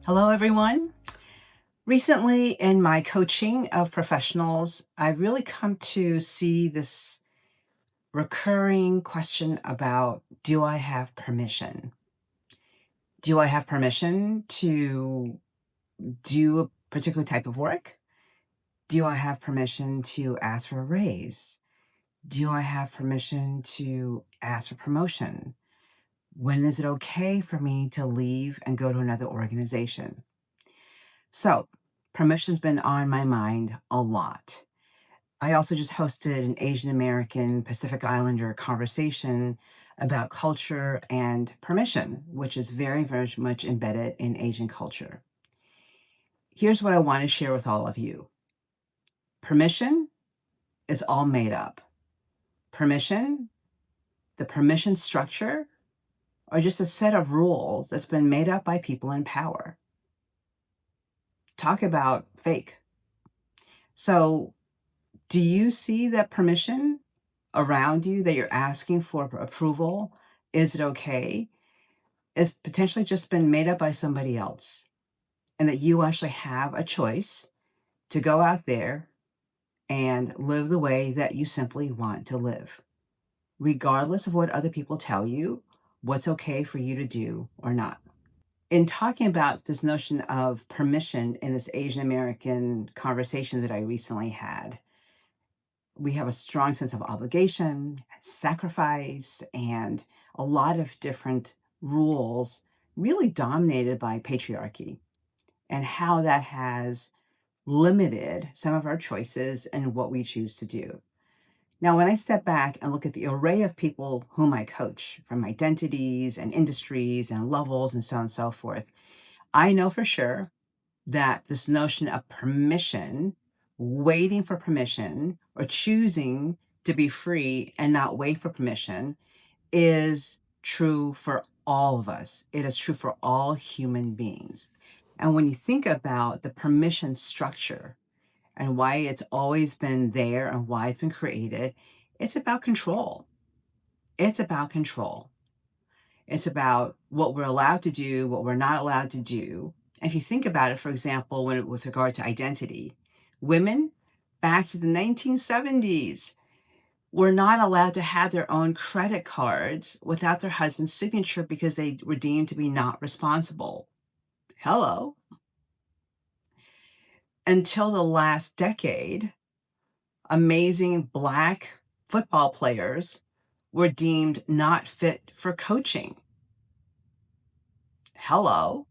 Hello, everyone. Recently, in my coaching of professionals, I've really come to see this recurring question about, do I have permission? Do I have permission to do a particular type of work? Do I have permission to ask for a raise? Do I have permission to ask for promotion? When is it okay for me to leave and go to another organization? So, permission's been on my mind a lot. I also just hosted an Asian American Pacific Islander conversation about culture and permission, which is very, very much embedded in Asian culture. Here's what I want to share with all of you. Permission is all made up. Permission, the permission structure, are just a set of rules that's been made up by people in power. Talk about fake. So, do you see that permission around you that you're asking for approval? Is it okay? Is potentially just been made up by somebody else, and that you actually have a choice to go out there and live the way that you simply want to live, regardless of what other people tell you, what's okay for you to do or not. In talking about this notion of permission in this Asian American conversation that I recently had, we have a strong sense of obligation, sacrifice, and a lot of different rules really dominated by patriarchy, and how that has limited some of our choices and what we choose to do. Now, when I step back and look at the array of people whom I coach, from identities and industries and levels and so on and so forth, I know for sure that this notion of permission, waiting for permission, or choosing to be free and not wait for permission is true for all of us. It is true for all human beings. And when you think about the permission structure and why it's always been there and why it's been created, it's about control. It's about control. It's about what we're allowed to do, what we're not allowed to do. And if you think about it, for example, with regard to identity, women back to the 1970s were not allowed to have their own credit cards without their husband's signature because they were deemed to be not responsible. Hello. Until the last decade, amazing Black football players were deemed not fit for coaching. Hello.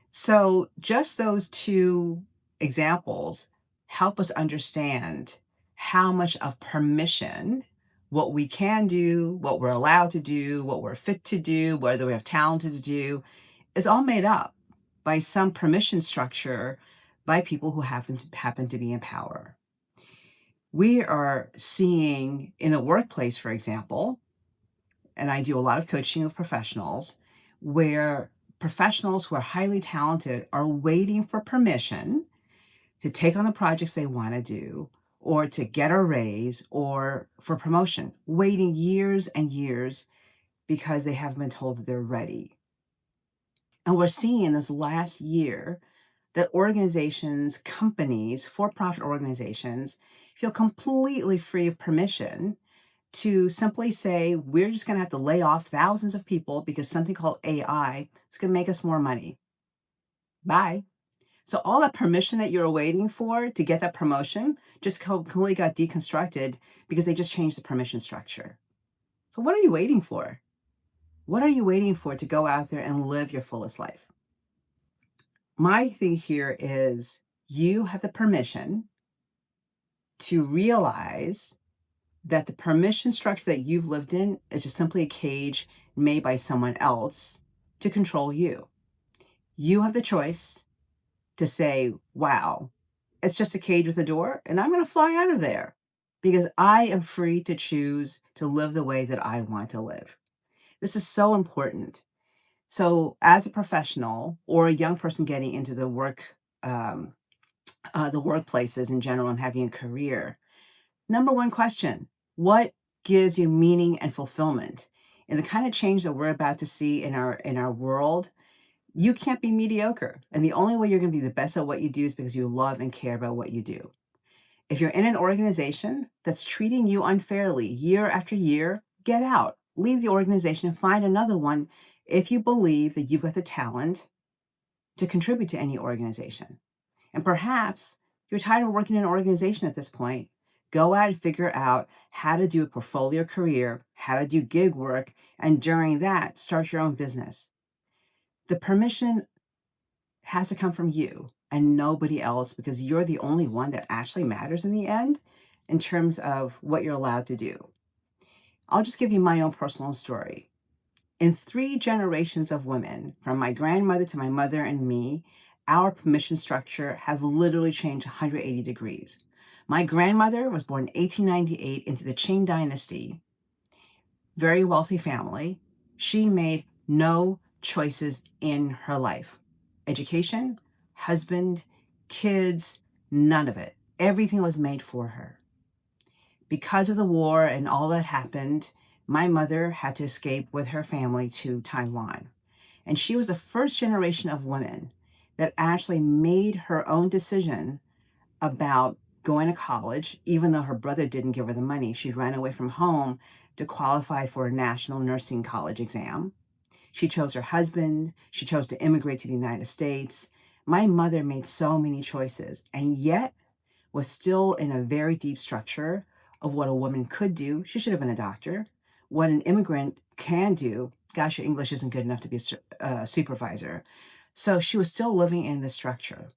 So just those two examples help us understand how much of permission, what we can do, what we're allowed to do, what we're fit to do, whether we have talent to do, is all made up by some permission structure by people who happen to be in power. We are seeing in the workplace, for example, and I do a lot of coaching of professionals, where professionals who are highly talented are waiting for permission to take on the projects they want to do, or to get a raise, or for promotion, waiting years and years because they haven't been told that they're ready. And we're seeing in this last year that organizations, companies, for-profit organizations feel completely free of permission to simply say, we're just going to have to lay off thousands of people because something called AI is going to make us more money. Bye. So all that permission that you're waiting for to get that promotion just completely got deconstructed because they just changed the permission structure. So what are you waiting for? What are you waiting for to go out there and live your fullest life? My thing here is you have the permission to realize that the permission structure that you've lived in is just simply a cage made by someone else to control you. You have the choice to say, wow, it's just a cage with a door, and I'm going to fly out of there because I am free to choose to live the way that I want to live. This is so important. So, as a professional or a young person getting into the the workplaces in general and having a career, number one question: what gives you meaning and fulfillment? And the kind of change that we're about to see in our world, You can't be mediocre. And the only way you're going to be the best at what you do is because you love and care about what you do. If you're in an organization that's treating you unfairly year after year, get out. Leave the organization and find another one if you believe that you've got the talent to contribute to any organization. And perhaps you're tired of working in an organization at this point. Go out and figure out how to do a portfolio career, how to do gig work, and during that, start your own business. The permission has to come from you and nobody else, because you're the only one that actually matters in the end in terms of what you're allowed to do. I'll just give you my own personal story. In 3 generations of women, from my grandmother to my mother and me, our permission structure has literally changed 180 degrees. My grandmother was born in 1898 into the Qing dynasty, very wealthy family. She made no choices in her life. Education, husband, kids, none of it. Everything was made for her. Because of the war and all that happened, my mother had to escape with her family to Taiwan. And she was the first generation of women that actually made her own decision about going to college, even though her brother didn't give her the money. She ran away from home to qualify for a national nursing college exam. She chose her husband. She chose to immigrate to the United States. My mother made so many choices and yet was still in a very deep structure of what a woman could do. She should have been a doctor. What an immigrant can do. Gosh, your English isn't good enough to be a supervisor. So she was still living in this structure.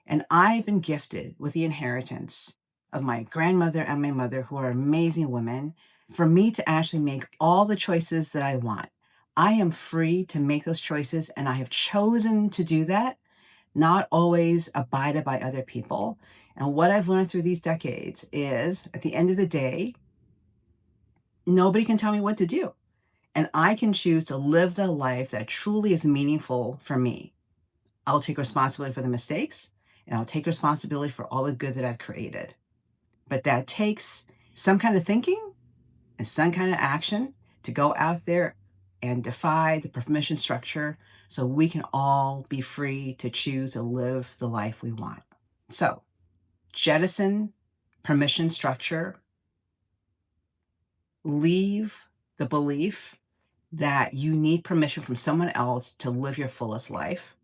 And I've been gifted with the inheritance of my grandmother and my mother, who are amazing women, for me to actually make all the choices that I want. I am free to make those choices, and I have chosen to do that, not always abided by other people. And what I've learned through these decades is, at the end of the day, nobody can tell me what to do. And I can choose to live the life that truly is meaningful for me. I'll take responsibility for the mistakes, and I'll take responsibility for all the good that I've created. But that takes some kind of thinking and some kind of action to go out there and defy the permission structure so we can all be free to choose to live the life we want. So, jettison permission structure, leave the belief that you need permission from someone else to live your fullest life.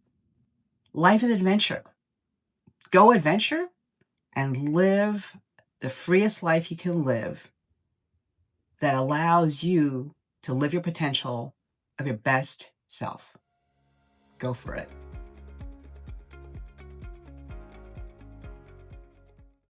Life is adventure. Go adventure and live the freest life you can live that allows you to live your potential of your best self. Go for it.